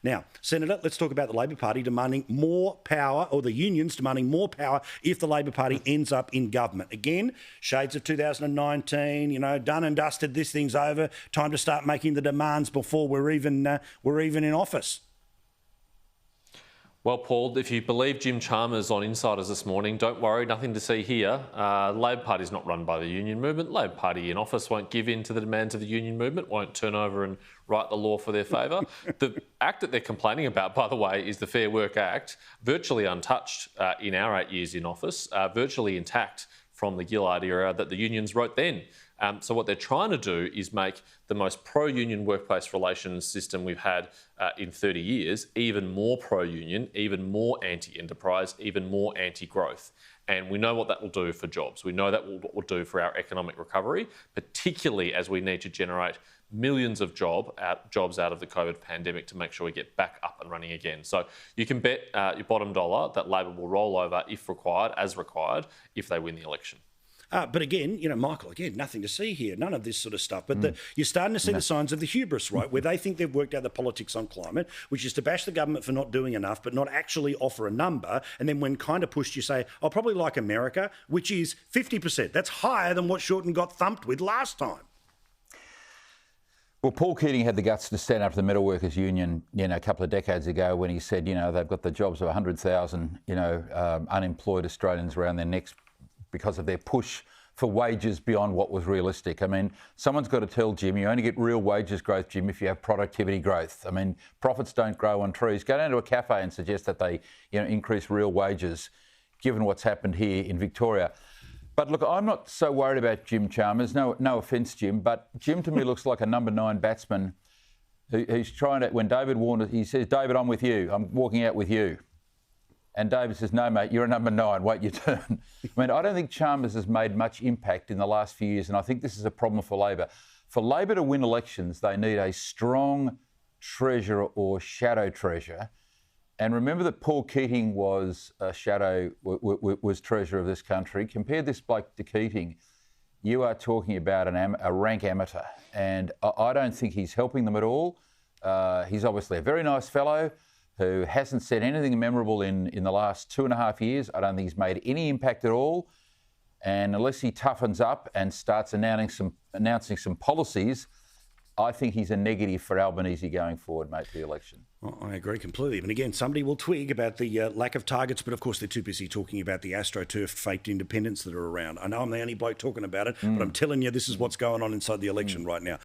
Now, Senator, let's talk about the Labor Party demanding more power, or the unions demanding more power if the Labor Party ends up in government. Again, shades of 2019, done and dusted, this thing's over, time to start making the demands before we're even in office. Well, Paul, if you believe Jim Chalmers on Insiders this morning, don't worry, nothing to see here. The Labor Party is not run by the union movement. The Labor Party in office won't give in to the demands of the union movement, won't turn over and write the law for their favour. The act that they're complaining about, by the way, is the Fair Work Act, virtually untouched in our 8 years in office, virtually intact from the Gillard era that the unions wrote then. So what they're trying to do is make the most pro-union workplace relations system we've had in 30 years even more pro-union, even more anti-enterprise, even more anti-growth. And we know what that will do for jobs. We know that what will do for our economic recovery, particularly as we need to generate millions of jobs out of the COVID pandemic to make sure we get back up and running again. So you can bet your bottom dollar that Labor will roll over if required, if they win the election. But again, Michael, nothing to see here, none of this sort of stuff. But you're starting to see the signs of the hubris, right, where they think they've worked out the politics on climate, which is to bash the government for not doing enough, but not actually offer a number. And then when kind of pushed, you say, I'll probably like America, which is 50%. That's higher than what Shorten got thumped with last time. Well, Paul Keating had the guts to stand up to the Metal Workers Union, a couple of decades ago when he said, they've got the jobs of 100,000, unemployed Australians around their necks because of their push for wages beyond what was realistic. I mean, someone's got to tell Jim, you only get real wages growth, Jim, if you have productivity growth. I mean, profits don't grow on trees. Go down to a cafe and suggest that they, increase real wages, given what's happened here in Victoria. But look, I'm not so worried about Jim Chalmers. No offence, Jim, but Jim to me looks like a number 9 batsman who's trying to, when David Warner, he says, David, I'm with you. I'm walking out with you. And David says, no, mate, you're a number 9, wait your turn. I mean, I don't think Chalmers has made much impact in the last few years, and I think this is a problem for Labor. For Labor to win elections, they need a strong treasurer or shadow treasurer. And remember that Paul Keating was a shadow, was treasurer of this country. Compare this bloke to Keating. You are talking about a rank amateur, and I don't think he's helping them at all. He's obviously a very nice fellow who hasn't said anything memorable in the last 2.5 years. I don't think he's made any impact at all. And unless he toughens up and starts announcing some policies, I think he's a negative for Albanese going forward, mate, for the election. Well, I agree completely. And again, somebody will twig about the lack of targets, but of course they're too busy talking about the AstroTurf faked independents that are around. I know I'm the only bloke talking about it, but I'm telling you this is what's going on inside the election right now.